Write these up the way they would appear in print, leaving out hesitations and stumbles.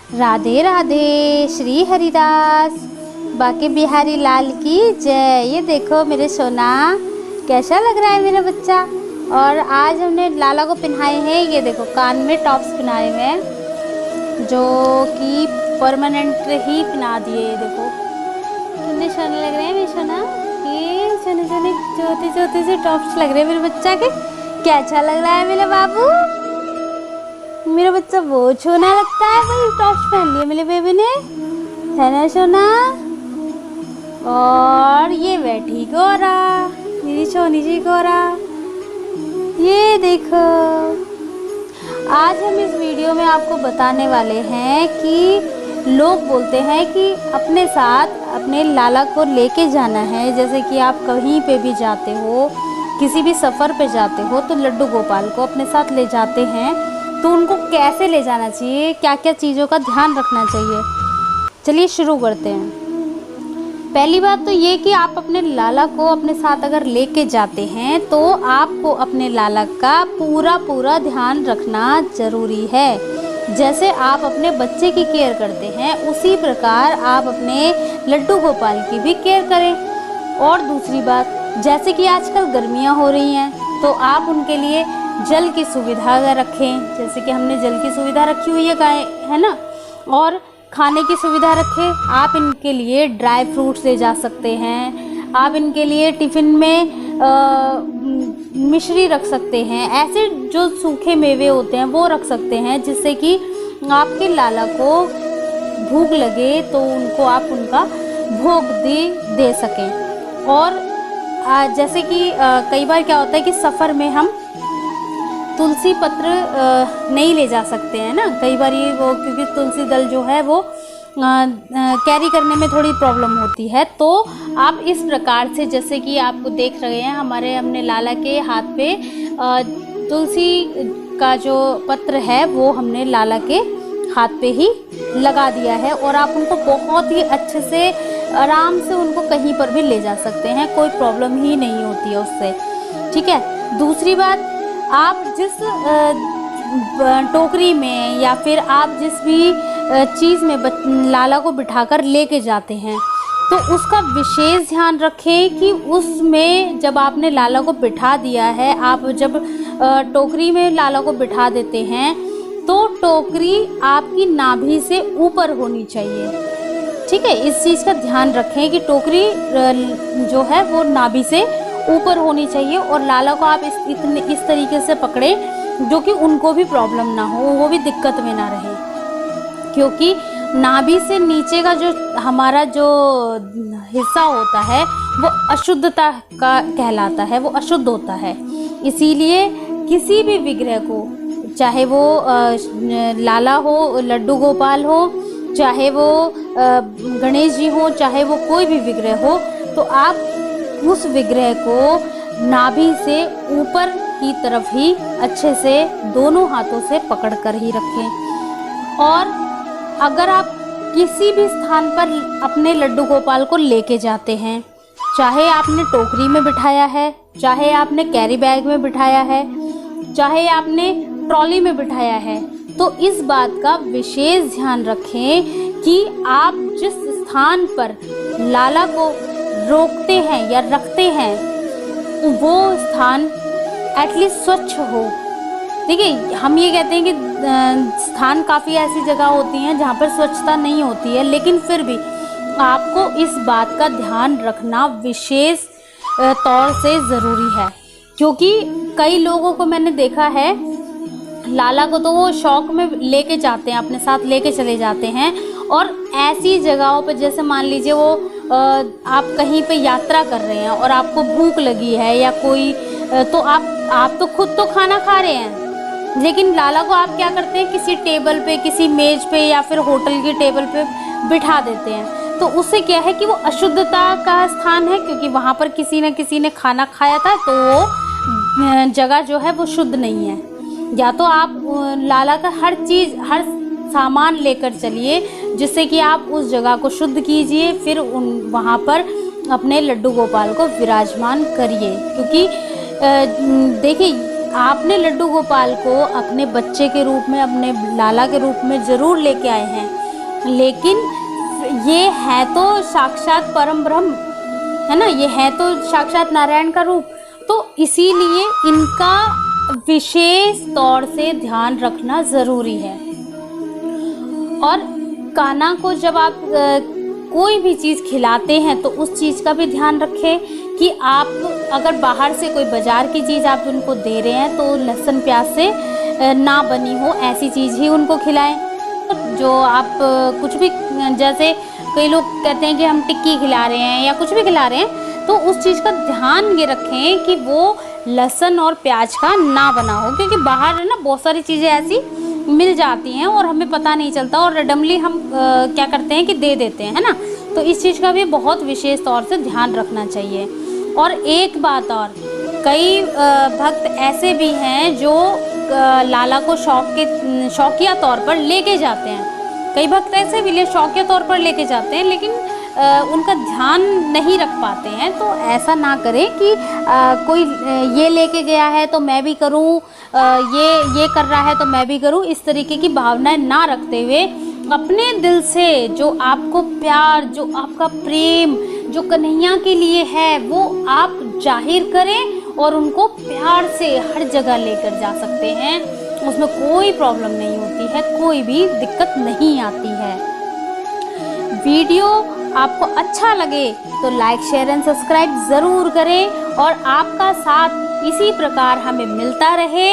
राधे राधे, श्री हरिदास, बाके बिहारी लाल की जय। ये देखो मेरे सोना, कैसा लग रहा है मेरा बच्चा। और आज हमने लाला को पहनाए हैं, ये देखो कान में टॉप्स पहनाए हुए हैं, जो कि परमानेंट ही पहना दिए। ये देखो कितने सोने लग रहे हैं मेरे सोना, ये सोने सोने छोटे छोटे से टॉप्स लग रहे हैं मेरे बच्चा के। कैसा लग रहा है मेरा बाबू, मेरा बच्चा बहुत सोना लगता है। भाई टॉप्स पहन लिए मेरे बेबी ने, है ना सोना। और ये बैठी गोरा, मेरी सोनी जी गोरा। ये देखो, आज हम इस वीडियो में आपको बताने वाले हैं कि लोग बोलते हैं कि अपने साथ अपने लाला को लेके जाना है। जैसे कि आप कहीं पे भी जाते हो, किसी भी सफ़र पे जाते हो, तो लड्डू गोपाल को अपने साथ ले जाते हैं, तो उनको कैसे ले जाना चाहिए, क्या क्या चीज़ों का ध्यान रखना चाहिए। चलिए शुरू करते हैं। पहली बात तो ये कि आप अपने लाला को अपने साथ अगर लेके जाते हैं तो आपको अपने लाला का पूरा ध्यान रखना ज़रूरी है। जैसे आप अपने बच्चे की केयर करते हैं, उसी प्रकार आप अपने लड्डू गोपाल की भी केयर करें। और दूसरी बात, जैसे कि आजकल गर्मियाँ हो रही हैं, तो आप उनके लिए जल की सुविधा रखें। जैसे कि हमने जल की सुविधा रखी हुई है गाय, है ना। और खाने की सुविधा रखें। आप इनके लिए ड्राई फ्रूट्स ले जा सकते हैं, आप इनके लिए टिफ़िन में मिश्री रख सकते हैं। ऐसे जो सूखे मेवे होते हैं वो रख सकते हैं, जिससे कि आपके लाला को भूख लगे तो उनको आप उनका भोग दे सकें। और जैसे कि कई बार क्या होता है कि सफ़र में हम तुलसी पत्र नहीं ले जा सकते हैं ना, कई बार ये वो, क्योंकि तुलसी दल जो है वो कैरी करने में थोड़ी प्रॉब्लम होती है। तो आप इस प्रकार से, जैसे कि आपको देख रहे हैं हमने लाला के हाथ पे तुलसी का जो पत्र है वो हमने लाला के हाथ पे ही लगा दिया है। और आप उनको बहुत ही अच्छे से आराम से उनको कहीं पर भी ले जा सकते हैं, कोई प्रॉब्लम ही नहीं होती है उससे, ठीक है। दूसरी बात, आप जिस टोकरी में या फिर आप जिस भी चीज़ में लाला को बिठाकर लेके जाते हैं, तो उसका विशेष ध्यान रखें कि उसमें जब आपने लाला को बिठा दिया है, आप जब टोकरी में लाला को बिठा देते हैं, तो टोकरी आपकी नाभि से ऊपर होनी चाहिए, ठीक है। इस चीज़ का ध्यान रखें कि टोकरी जो है वो नाभि से ऊपर होनी चाहिए। और लाला को आप इस तरीके से पकड़ें जो कि उनको भी प्रॉब्लम ना हो, वो भी दिक्कत में ना रहे, क्योंकि नाभि से नीचे का जो हमारा जो हिस्सा होता है वो अशुद्धता का कहलाता है, वो अशुद्ध होता है। इसीलिए किसी भी विग्रह को, चाहे वो लाला हो, लड्डू गोपाल हो, चाहे वो गणेश जी हो, चाहे वो कोई भी विग्रह हो, तो आप उस विग्रह को नाभि से ऊपर की तरफ ही अच्छे से दोनों हाथों से पकड़कर ही रखें। और अगर आप किसी भी स्थान पर अपने लड्डू गोपाल को लेके जाते हैं, चाहे आपने टोकरी में बिठाया है, चाहे आपने कैरी बैग में बिठाया है, चाहे आपने ट्रॉली में बिठाया है, तो इस बात का विशेष ध्यान रखें कि आप जिस स्थान पर लाला को रोकते हैं या रखते हैं, वो स्थान एटलीस्ट स्वच्छ हो, ठीक है। हम ये कहते हैं कि स्थान काफ़ी ऐसी जगह होती हैं जहाँ पर स्वच्छता नहीं होती है, लेकिन फिर भी आपको इस बात का ध्यान रखना विशेष तौर से ज़रूरी है। क्योंकि कई लोगों को मैंने देखा है, लाला को तो वो शौक में लेके जाते हैं, अपने साथ लेके चले जाते हैं, और ऐसी जगहों पर, जैसे मान लीजिए वो आप कहीं पे यात्रा कर रहे हैं और आपको भूख लगी है या कोई, तो आप तो खुद तो खाना खा रहे हैं, लेकिन लाला को आप क्या करते हैं, किसी टेबल पे, किसी मेज पे या फिर होटल की टेबल पे बिठा देते हैं। तो उससे क्या है कि वो अशुद्धता का स्थान है, क्योंकि वहाँ पर किसी न किसी ने खाना खाया था, तो वो जगह जो है वो शुद्ध नहीं है। या तो आप लाला का हर चीज़, हर सामान लेकर चलिए, जिससे कि आप उस जगह को शुद्ध कीजिए, फिर वहाँ पर अपने लड्डू गोपाल को विराजमान करिए। क्योंकि देखिए, आपने लड्डू गोपाल को अपने बच्चे के रूप में, अपने लाला के रूप में ज़रूर लेके आए हैं, लेकिन ये है तो साक्षात परम ब्रह्म, है ना, ये है तो साक्षात नारायण का रूप। तो इसीलिए इनका विशेष तौर से ध्यान रखना ज़रूरी है। और कान्हा को जब आप कोई भी चीज़ खिलाते हैं तो उस चीज़ का भी ध्यान रखें कि आप अगर बाहर से कोई बाज़ार की चीज़ आप उनको दे रहे हैं तो लहसुन प्याज से ना बनी हो ऐसी चीज़ ही उनको खिलाएं। जो आप कुछ भी, जैसे कई लोग कहते हैं कि हम टिक्की खिला रहे हैं या कुछ भी खिला रहे हैं, तो उस चीज़ का ध्यान ये रखें कि वो लहसुन और प्याज का ना बना हो, क्योंकि बाहर है ना बहुत सारी चीज़ें ऐसी मिल जाती हैं और हमें पता नहीं चलता और रैंडमली हम क्या करते हैं कि दे देते हैं, है ना। तो इस चीज़ का भी बहुत विशेष तौर से ध्यान रखना चाहिए। और एक बात और, कई भक्त ऐसे भी हैं जो लाला को शौकिया तौर पर लेके जाते हैं। कई भक्त ऐसे भी शौकिया तौर पर लेके जाते हैं, लेकिन उनका ध्यान नहीं रख पाते हैं। तो ऐसा ना करें कि कोई ये लेके गया है तो मैं भी करूं, ये कर रहा है तो मैं भी करूं, इस तरीके की भावनाएं ना रखते हुए अपने दिल से जो आपको प्यार, जो आपका प्रेम, जो कन्हैया के लिए है, वो आप जाहिर करें और उनको प्यार से हर जगह लेकर जा सकते हैं। उसमें कोई प्रॉब्लम नहीं होती है, कोई भी दिक्कत नहीं आती है। वीडियो आपको अच्छा लगे तो लाइक, शेयर एंड सब्सक्राइब ज़रूर करें और आपका साथ इसी प्रकार हमें मिलता रहे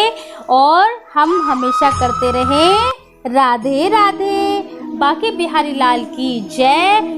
और हम हमेशा करते रहें। राधे राधे। बांके बिहारी लाल की जय।